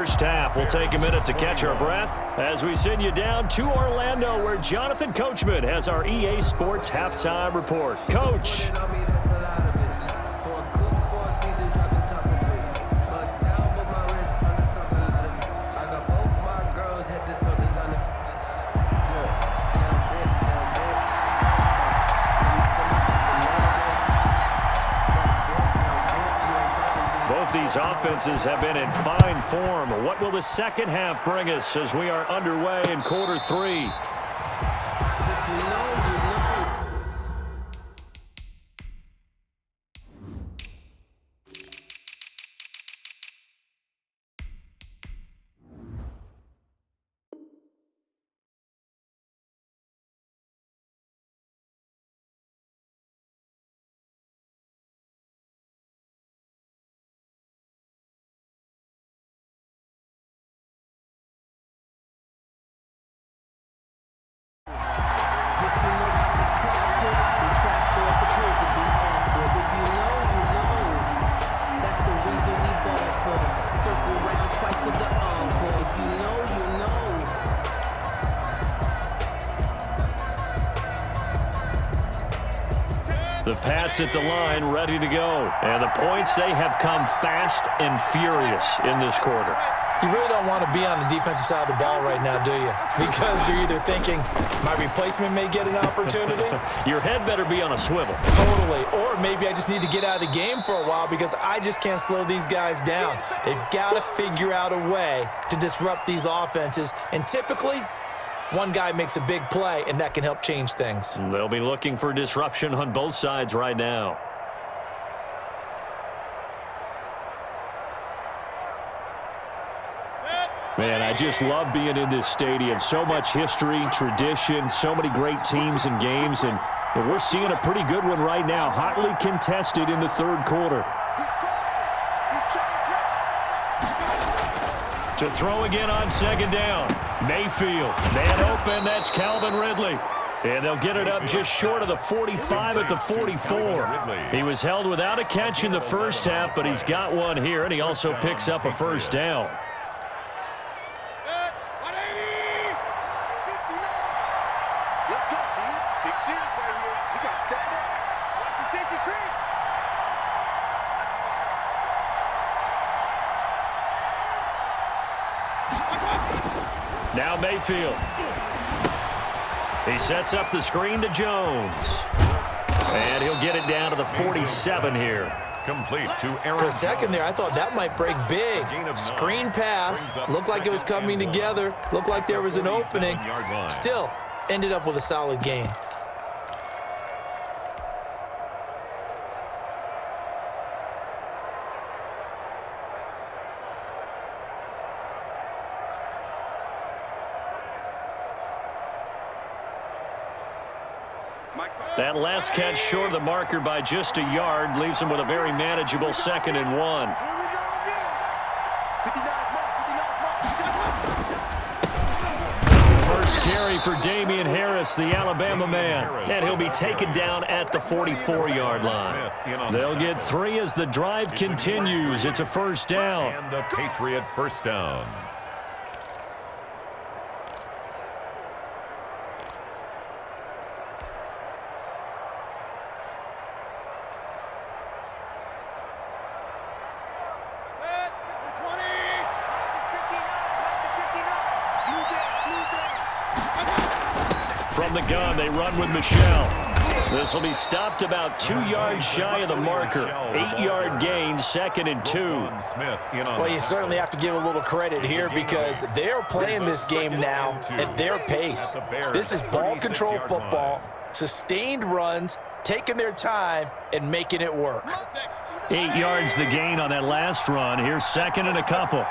first half. We'll take a minute to catch our breath as we send you down to Orlando, where Jonathan Coachman has our EA Sports halftime report. Coach. These offenses have been in fine form. What will the second half bring us as we are underway in quarter three? The Pats at the line, ready to go. And the points, they have come fast and furious in this quarter. You really don't want to be on the defensive side of the ball right now, do you? Because you're either thinking, my replacement may get an opportunity. Your head better be on a swivel. Totally. Or maybe I just need to get out of the game for a while because I just can't slow these guys down. They've got to figure out a way to disrupt these offenses. And typically, one guy makes a big play, and that can help change things. They'll be looking for disruption on both sides right now. Man, I just love being in this stadium. So much history, tradition, so many great teams and games, and we're seeing a pretty good one right now, hotly contested in the third quarter. To throw again on second down. Mayfield, man open, that's Calvin Ridley. And they'll get it up just short of the 45 at the 44. He was held without a catch in the first half, but he's got one here, and he also picks up a first down. Now Mayfield. He sets up the screen to Jones. And he'll get it down to the 47 here. Complete to Aaron. For a second there, I thought that might break big. Screen pass. Looked like it was coming together. Looked like there was an opening. Still, ended up with a solid game. That last catch short of the marker by just a yard leaves him with a very manageable 2nd and 1. First carry for Damian Harris, the Alabama man. And he'll be taken down at the 44-yard line. They'll get 3 as the drive continues. It's a first down. And a Patriot first down. From the gun, they run with Michelle. This will be stopped about 2 yards shy of the marker. 8-yard gain, 2nd and 2. Well, you certainly have to give a little credit here because they're playing this game now at their pace. This is ball control football, sustained runs, taking their time, and making it work. 8 yards the gain on that last run. Here's 2nd and a couple.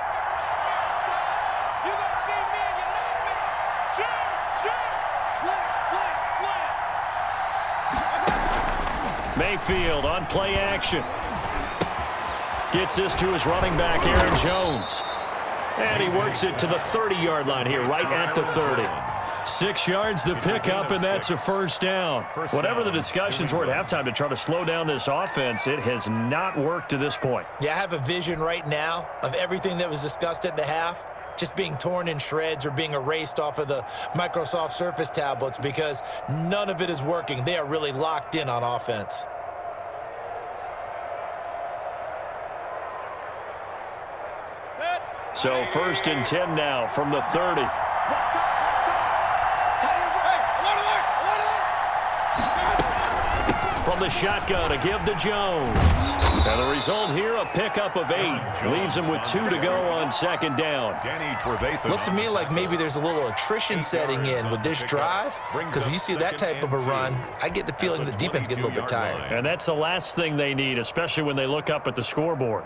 Mayfield on play action. Gets this to his running back, Aaron Jones. And he works it to the 30-yard line here, right at the 30. 6 yards the pickup, and that's a first down. Whatever the discussions were at halftime to try to slow down this offense, it has not worked to this point. Yeah, I have a vision right now of everything that was discussed at the half just being torn in shreds or being erased off of the Microsoft Surface tablets because none of it is working. They are really locked in on offense. So 1st and 10 now from the 30. From the shotgun, a give to Jones. And the result here, a pickup of 8. Leaves him with 2 to go on 2nd down. Looks to me like maybe there's a little attrition setting in with this drive, because when you see that type of a run, I get the feeling the defense gets a little bit tired. And that's the last thing they need, especially when they look up at the scoreboard.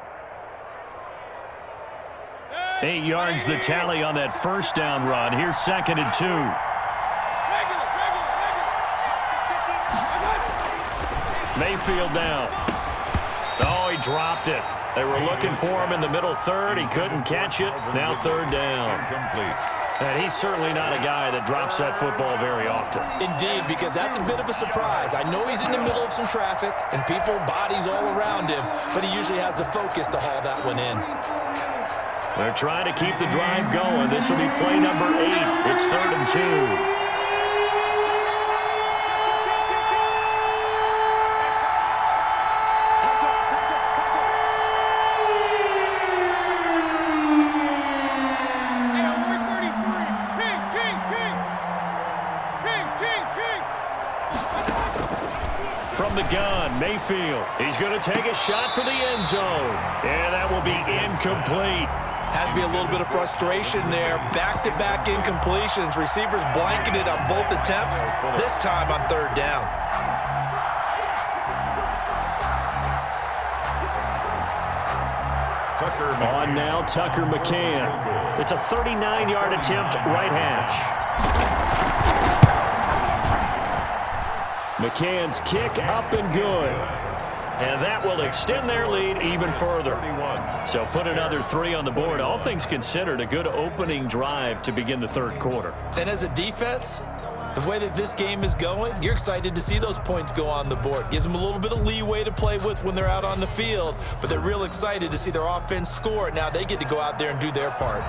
8 yards the tally on that first down run. Here's 2nd and 2. Mayfield down. Oh, he dropped it. They were looking for him in the middle third. He couldn't catch it. Now 3rd down. And he's certainly not a guy that drops that football very often. Indeed, because that's a bit of a surprise. I know he's in the middle of some traffic and people, bodies all around him, but he usually has the focus to haul that one in. They're trying to keep the drive going. This will be play number 8. It's 3rd and 2. From the gun, Mayfield. He's going to take a shot for the end zone. And that will be incomplete. Has to be a little bit of frustration there. Back-to-back incompletions. Receivers blanketed on both attempts, this time on 3rd down. On now, Tucker McCann. It's a 39-yard attempt, right hash. McCann's kick up and good. And that will extend their lead even further. So put another 3 on the board. All things considered, a good opening drive to begin the 3rd quarter. And as a defense, the way that this game is going, you're excited to see those points go on the board. Gives them a little bit of leeway to play with when they're out on the field, but they're real excited to see their offense score. Now they get to go out there and do their part.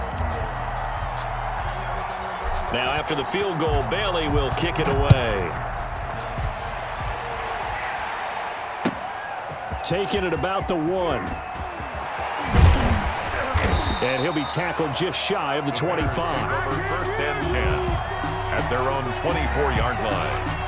Now after the field goal, Bailey will kick it away. Taking it about the 1. And he'll be tackled just shy of the 25. 1st and 10 at their own 24-yard line.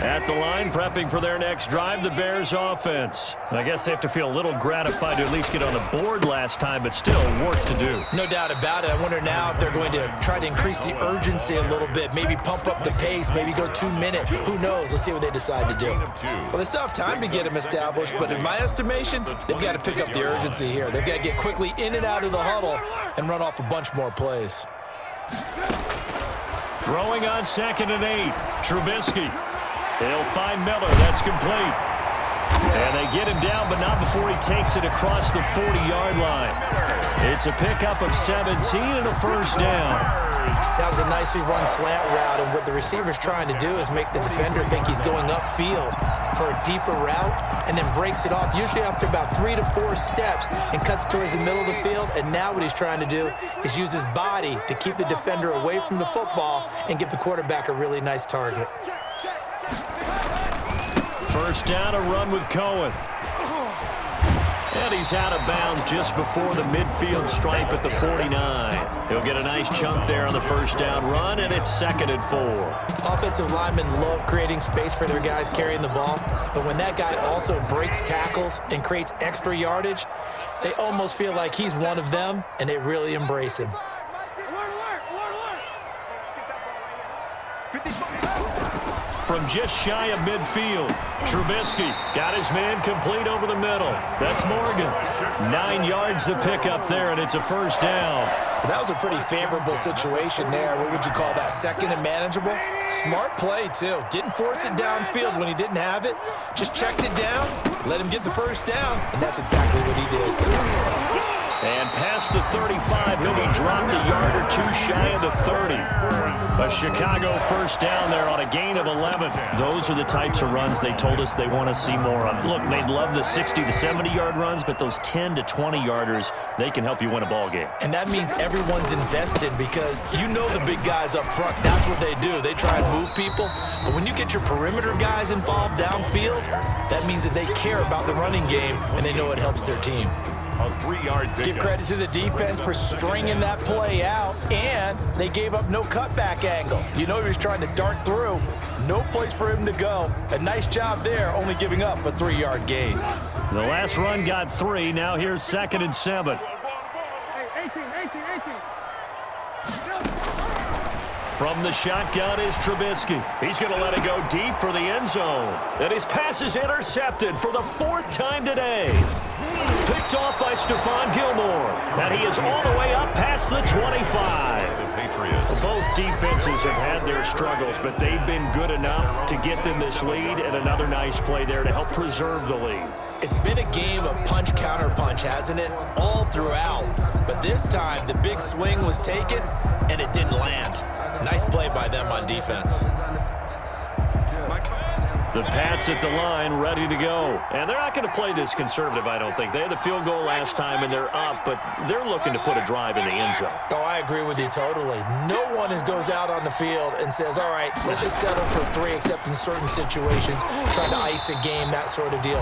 At the line, prepping for their next drive, the Bears offense. I guess they have to feel a little gratified to at least get on the board last time, but still work to do. No doubt about it. I wonder now if they're going to try to increase the urgency a little bit, maybe pump up the pace, maybe go 2-minute. Who knows? Let's see what they decide to do. Well, they still have time to get them established, but in my estimation, they've got to pick up the urgency here. They've got to get quickly in and out of the huddle and run off a bunch more plays. Throwing on 2nd and 8, Trubisky. They'll find Miller. That's complete. And they get him down, but not before he takes it across the 40-yard line. It's a pickup of 17 and a first down. That was a nicely run slant route, and what the receiver's trying to do is make the defender think he's going upfield for a deeper route and then breaks it off, usually after about 3 to 4 steps, and cuts towards the middle of the field. And now what he's trying to do is use his body to keep the defender away from the football and give the quarterback a really nice target. First down, a run with Cohen. And he's out of bounds just before the midfield stripe at the 49. He'll get a nice chunk there on the first down run, and it's 2nd and 4. Offensive linemen love creating space for their guys carrying the ball, but when that guy also breaks tackles and creates extra yardage, they almost feel like he's one of them, and they really embrace him. From just shy of midfield, Trubisky got his man complete over the middle. That's Morgan. 9 yards to pick up there, and it's a first down. That was a pretty favorable situation there. What would you call that? Second and manageable? Smart play, too. Didn't force it downfield when he didn't have it. Just checked it down, let him get the first down, and that's exactly what he did. And past the 35, he'll be dropped a yard or two shy of the 30. A Chicago first down there on a gain of 11. Those are the types of runs they told us they want to see more of. Look, they'd love the 60 to 70-yard runs, but those 10 to 20-yarders, they can help you win a ball game. And that means everyone's invested because you know the big guys up front, that's what they do. They try and move people. But when you get your perimeter guys involved downfield, that means that they care about the running game and they know it helps their team. A 3-yard pickup. Give credit to the defense for stringing that play out, and they gave up no cutback angle. You know he was trying to dart through. No place for him to go. A nice job there, only giving up a 3-yard gain. The last run got 3. Now here's 2nd and 7. From the shotgun is Trubisky. He's going to let it go deep for the end zone. And his pass is intercepted for the 4th time today. Picked off by Stephon Gilmore. And he is all the way up past the 25. Both defenses have had their struggles, but they've been good enough to get them this lead, and another nice play there to help preserve the lead. It's been a game of punch-counter-punch, hasn't it? All throughout. But this time, the big swing was taken, and it didn't land. Nice play by them on defense. The Pats at the line, ready to go. And they're not going to play this conservative, I don't think. They had the field goal last time, and they're up, but they're looking to put a drive in the end zone. Oh, I agree with you totally. No one goes out on the field and says, all right, let's just settle for 3, except in certain situations, trying to ice a game, that sort of deal.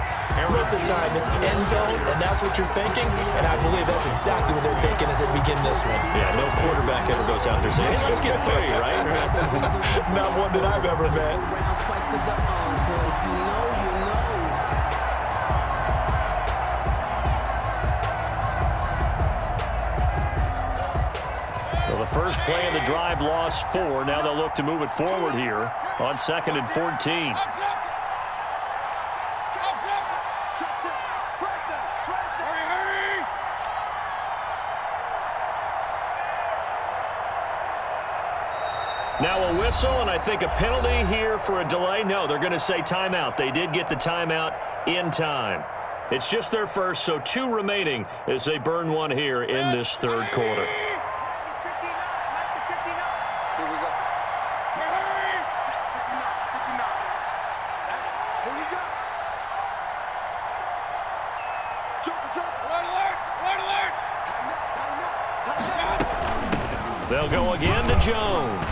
Most of the time, it's end zone, and that's what you're thinking, and I believe that's exactly what they're thinking as they begin this one. Yeah, no quarterback ever goes out there saying, hey, let's get 3, right? Not one that I've ever met. Well, the first play of the drive lost 4. Now they'll look to move it forward here on 2nd and 14. Now a whistle, and I think a penalty here for a delay. No, they're going to say timeout. They did get the timeout in time. It's just their first, so 2 remaining as they burn one here in this 3rd quarter. They'll go again to Jones.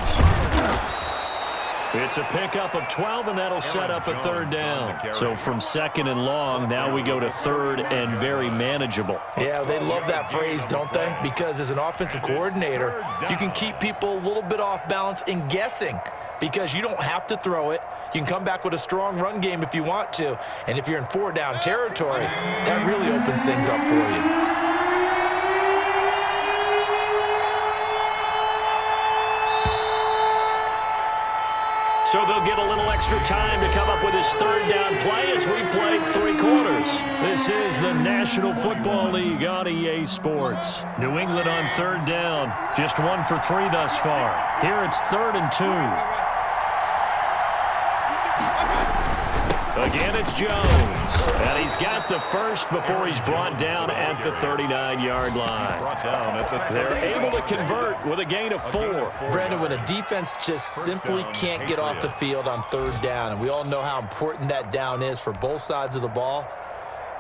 It's a pickup of 12, and that'll set up a 3rd down. So from 2nd and long, now we go to 3rd and very manageable. Yeah, they love that phrase, don't they? Because as an offensive coordinator, you can keep people a little bit off balance and guessing because you don't have to throw it. You can come back with a strong run game if you want to. And if you're in 4-down territory, that really opens things up for you. So they'll get a little extra time to come up with his 3rd down play as we played 3 quarters. This is the National Football League on EA Sports. New England on 3rd down. Just 1 for 3 thus far. Here it's 3rd and 2. Again, it's Jones. And he's got the first before he's brought down at the 39-yard line. They're able to convert with a gain of 4. Brandon, when a defense just simply can't get off the field on 3rd down, and we all know how important that down is for both sides of the ball,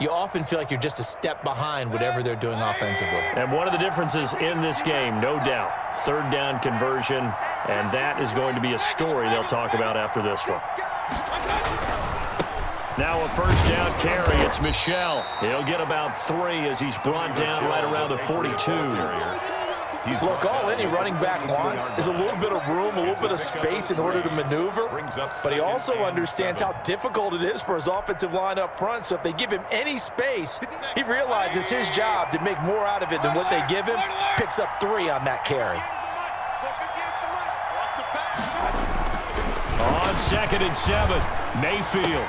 you often feel like you're just a step behind whatever they're doing offensively. And one of the differences in this game, no doubt, 3rd down conversion, and that is going to be a story they'll talk about after this one. Now a 1st down carry. It's Michel. He'll get about 3 as he's brought down right around the 42. Look, all any running back wants is a little bit of room, a little bit of space in order to maneuver. But he also understands how difficult it is for his offensive line up front. So if they give him any space, he realizes his job to make more out of it than what they give him. Picks up 3 on that carry. On 2nd and 7, Mayfield.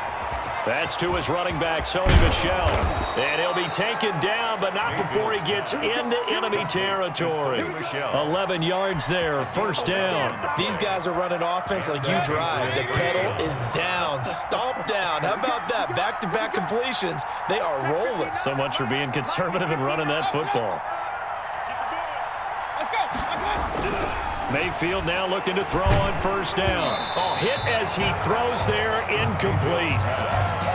That's to his running back, Sony Michel. And he'll be taken down, but not before he gets into enemy territory. 11 yards there, first down. These guys are running offense like you drive. The pedal is down, stomp down. How about that? Back-to-back completions. They are rolling. So much for being conservative and running that football. Mayfield now looking to throw on first down. Oh, hit as he throws there, incomplete.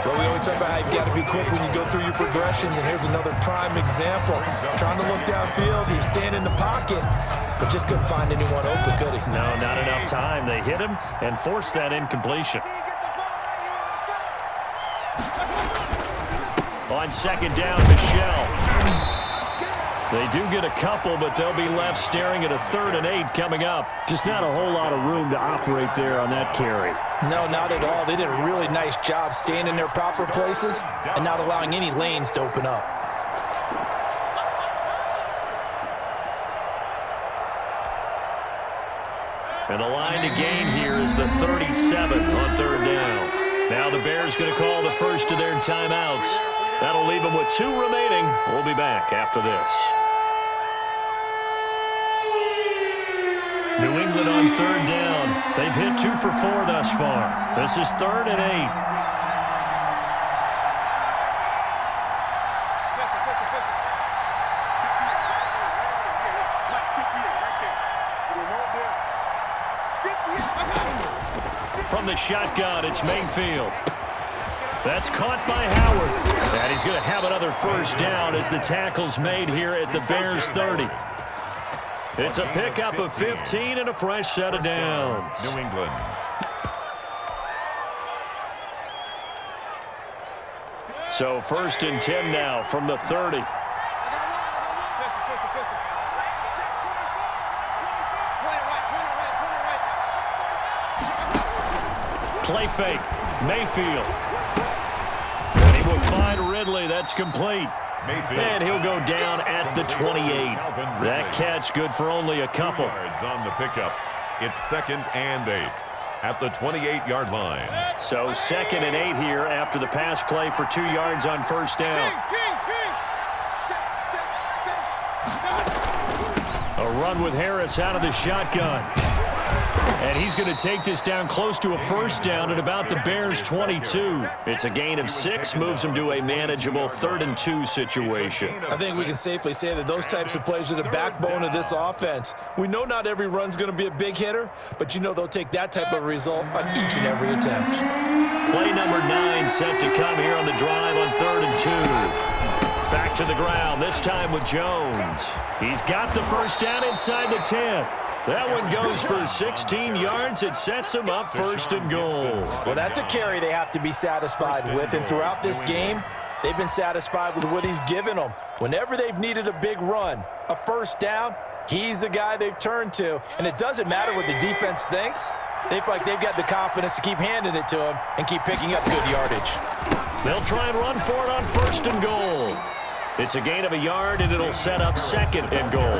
Well, we always talk about how you've got to be quick when you go through your progressions, and here's another prime example. Trying to look downfield, he was standing in the pocket, but just couldn't find anyone open, could he? No, not enough time. They hit him and forced that incompletion. On second down, Michel. They do get a couple, but they'll be left staring at a 3rd and 8 coming up. Just not a whole lot of room to operate there on that carry. No, not at all. They did a really nice job staying in their proper places and not allowing any lanes to open up. And the line to gain here is the 37 on 3rd down. Now the Bears going to call the first of their timeouts. That'll leave them with 2 remaining. We'll be back after this. New England on 3rd down. They've hit 2 for 4 thus far. This is 3rd and 8. From the shotgun, it's Mayfield. That's caught by Howard. And he's going to have another first down as the tackle's made here at the Bears 30. It's a pickup of 15 and a fresh set of downs. New England. So 1st and 10 now from the 30. Play fake. Mayfield. And he will find Ridley. That's complete. And he'll go down at the 28. That catch good for only a couple. Yards on the pickup. It's 2nd and 8 at the 28-yard line. So 2nd and 8 here after the pass play for 2 yards on first down. A run with Harris out of the shotgun. And he's going to take this down close to a first down at about the Bears' 22. It's a gain of 6, moves them to a manageable 3rd and 2 situation. I think we can safely say that those types of plays are the backbone of this offense. We know not every run's going to be a big hitter, but you know they'll take that type of result on each and every attempt. Play number 9 set to come here on the drive on 3rd and 2. Back to the ground, this time with Jones. He's got the first down inside the 10. That one goes for 16 yards. It sets him up 1st and goal. Well, that's a carry they have to be satisfied with, and throughout this game, they've been satisfied with what he's given them. Whenever they've needed a big run, a first down, he's the guy they've turned to, and it doesn't matter what the defense thinks. They feel like they've got the confidence to keep handing it to him and keep picking up good yardage. They'll try and run for it on 1st and goal. It's a gain of a yard, and it'll set up 2nd and goal.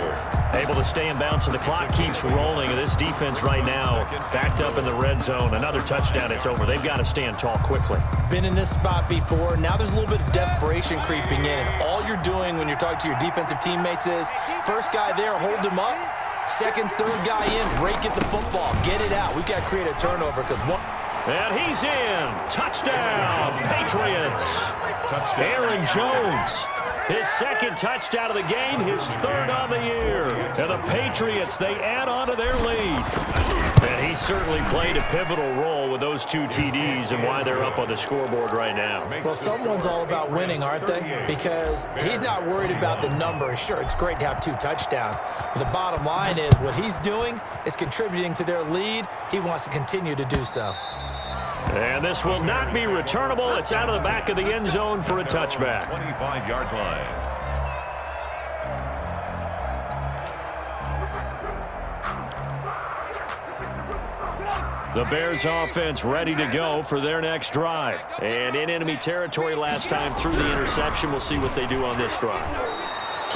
Able to stay in bounds, so the clock keeps rolling. And this defense right now backed up in the red zone. Another touchdown, it's over. They've got to stand tall quickly. Been in this spot before. Now there's a little bit of desperation creeping in, and all you're doing when you're talking to your defensive teammates is first guy there, hold him up. Second, third guy in, break at the football. Get it out. We've got to create a turnover because one. And he's in. Touchdown, Patriots. Aaron Jones. His 2nd touchdown of the game, his 3rd on the year. And the Patriots, they add on to their lead. And he certainly played a pivotal role with those 2 TDs and why they're up on the scoreboard right now. Well, someone's all about winning, aren't they? Because he's not worried about the number. Sure, it's great to have 2 touchdowns. But the bottom line is what he's doing is contributing to their lead. He wants to continue to do so. And this will not be returnable. It's out of the back of the end zone for a touchback. 25-yard line. The Bears offense ready to go for their next drive. And in enemy territory last time through the interception. We'll see what they do on this drive.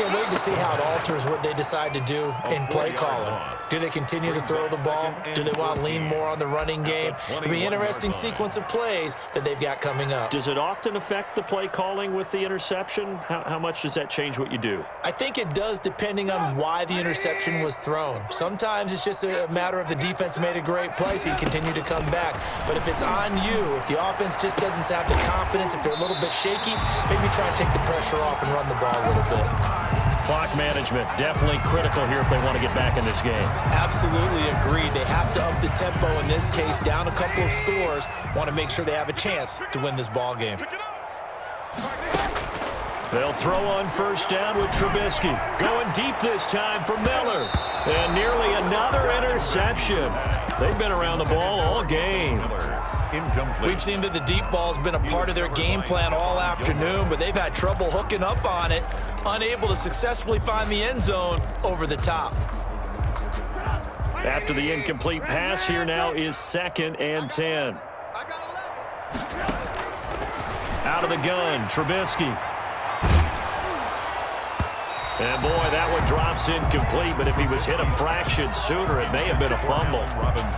can't wait to see how it alters what they decide to do in play calling. Do they continue to throw the ball? Do they want to lean more on the running game? It'll be an interesting sequence of plays that they've got coming up. Does it often affect the play calling with the interception? How much does that change what you do? I think it does, depending on why the interception was thrown. Sometimes it's just a matter of the defense made a great play, so you continue to come back. But if it's on you, if the offense just doesn't have the confidence, if they're a little bit shaky, maybe try and take the pressure off and run the ball a little bit. Clock management, definitely critical here if they want to get back in this game. Absolutely agreed. They have to up the tempo in this case, down a couple of scores. Want to make sure they have a chance to win this ball game. They'll throw on first down with Trubisky. Going deep this time for Miller. And nearly another interception. They've been around the ball all game. We've seen that the deep ball's been a part of their game plan all afternoon, but they've had trouble hooking up on it, unable to successfully find the end zone over the top. After the incomplete pass, here now is 2nd and 10. Out of the gun, Trubisky. And, boy, that one drops incomplete, but if he was hit a fraction sooner, it may have been a fumble.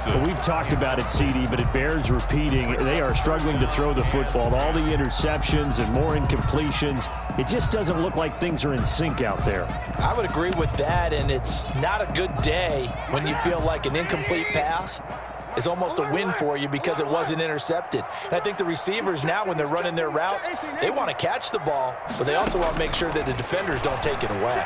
Well, we've talked about it, CD, but it bears repeating. They are struggling to throw the football. All the interceptions and more incompletions. It just doesn't look like things are in sync out there. I would agree with that, and it's not a good day when you feel like an incomplete pass is almost a win for you because it wasn't intercepted. And I think the receivers now, when they're running their routes, they want to catch the ball, but they also want to make sure that the defenders don't take it away.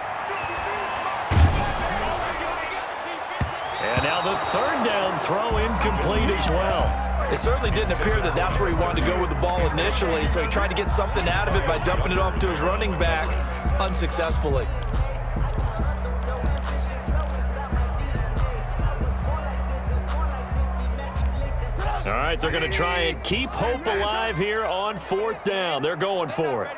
And now the 3rd down throw incomplete as well. It certainly didn't appear that that's where he wanted to go with the ball initially, so he tried to get something out of it by dumping it off to his running back unsuccessfully. All right, they're going to try and keep hope alive here on 4th down. They're going for it.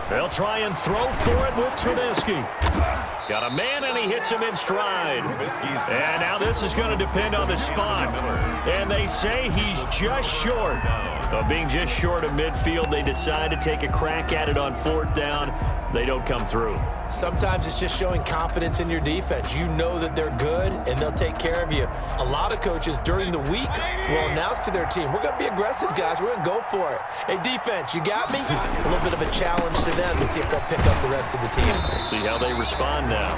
They'll try and throw for it with Trubisky. Got a man, and he hits him in stride. And now this is going to depend on the spot. And they say he's just short. Being just short of midfield, they decide to take a crack at it on 4th down. They don't come through. Sometimes it's just showing confidence in your defense. You know that they're good, and they'll take care of you. A lot of coaches during the week will announce to their team, we're going to be aggressive, guys. We're going to go for it. Hey, defense, you got me? A little bit of a challenge to them to see if they'll pick up the rest of the team. We'll see how they respond now.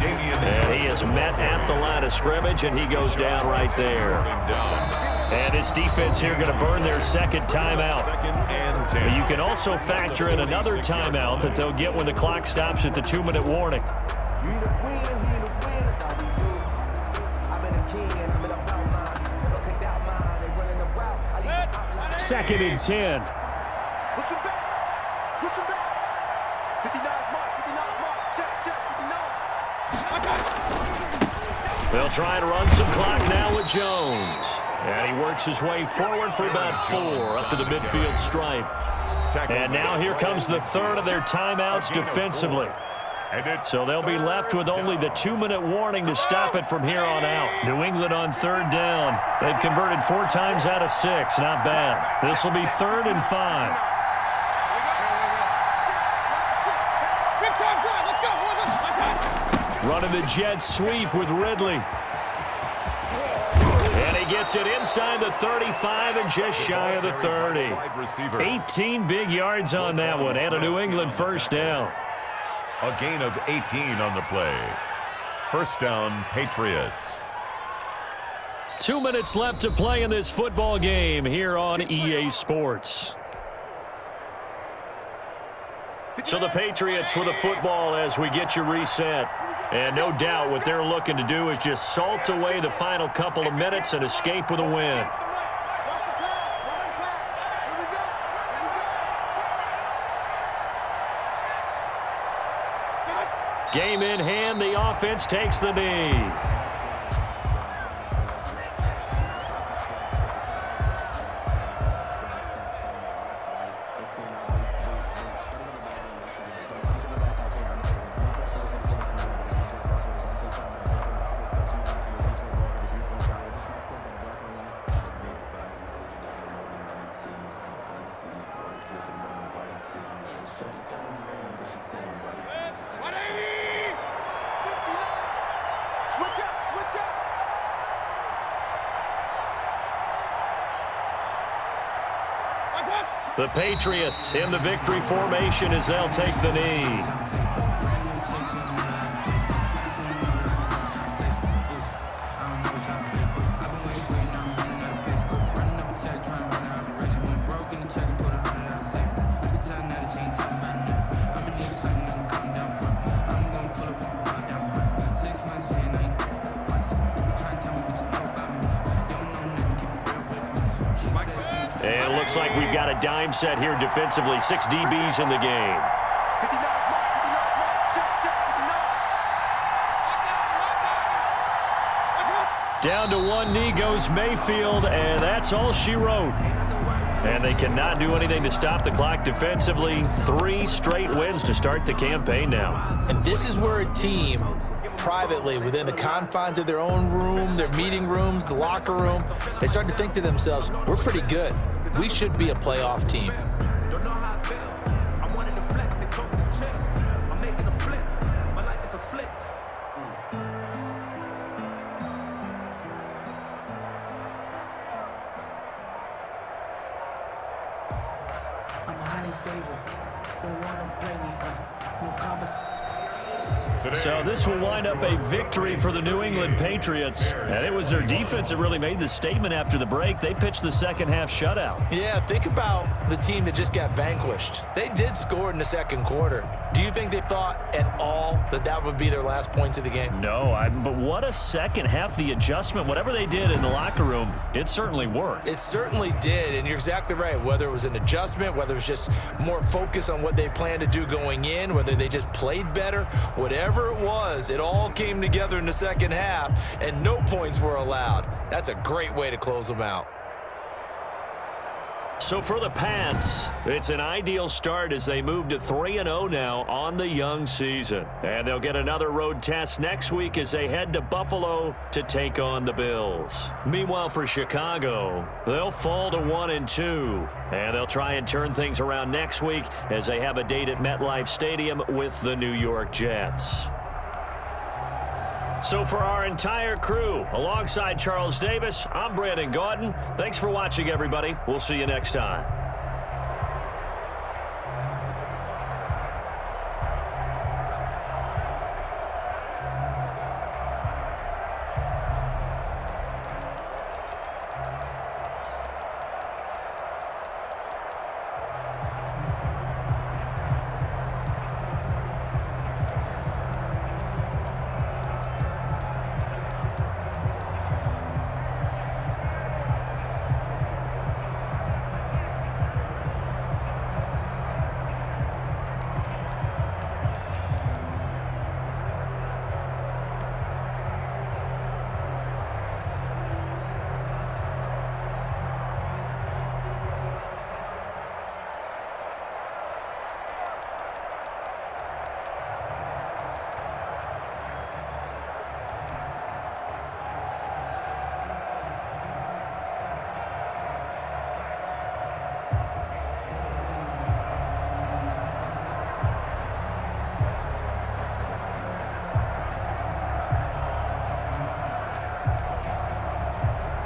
And he is met at the line of scrimmage, and he goes down right there. And this defense here going to burn their 2nd timeout. But you can also factor in another timeout that they'll get when the clock stops at the 2-minute warning. 2nd and 10. Push him back. Push him back. 59's mark. 59's mark. Check. 59. They'll try and run some clock now with Jones. And he works his way forward for about 4 up to the midfield stripe. And now here comes the 3rd of their timeouts defensively. So they'll be left with only the 2-minute warning to stop it from here on out. New England on 3rd down. They've converted 4 times out of 6. Not bad. This will be 3rd and 5. Running the jet sweep with Ridley. And he gets it inside the 35 and just shy of the 30. 18 big yards on that one, and a New England 1st down. A gain of 18 on the play. 1st down, Patriots. 2 minutes left to play in this football game here on EA Sports. So the Patriots with the football as we get you reset. And no doubt what they're looking to do is just salt away the final couple of minutes and escape with a win. Game in hand, the offense takes the knee. The Patriots in the victory formation as they'll take the knee. And it looks like we've got a dime set here defensively. 6 DBs in the game. 59, Down to one knee goes Mayfield, and that's all she wrote. And they cannot do anything to stop the clock defensively. 3 straight wins to start the campaign now. And this is where a team, privately, within the confines of their own room, their meeting rooms, the locker room, they start to think to themselves, we're pretty good. We should be a playoff team. Don't know how I feel. I'm wanting to flex and talk to the chick. I'm making a flip. My life is a flip. I'm highly favored. Don't want to play me. No conversation. So this will wind up a victory for the New England Patriots. And it was their defense that really made the statement after the break. They pitched the second half shutout. Yeah, think about the team that just got vanquished. They did score in the second quarter. Do you think they thought at all that that would be their last points of the game? No, but what a second half. The adjustment, whatever they did in the locker room, it certainly worked. It certainly did, and you're exactly right. Whether it was an adjustment, whether it was just more focus on what they planned to do going in, whether they just played better, whatever it was, it all came together in the second half, and no points were allowed. That's a great way to close them out. So for the Pats, it's an ideal start as they move to 3-0 now on the young season. And they'll get another road test next week as they head to Buffalo to take on the Bills. Meanwhile, for Chicago, they'll fall to 1-2. And they'll try and turn things around next week as they have a date at MetLife Stadium with the New York Jets. So for our entire crew, alongside Charles Davis, I'm Brandon Gaudin. Thanks for watching, everybody. We'll see you next time.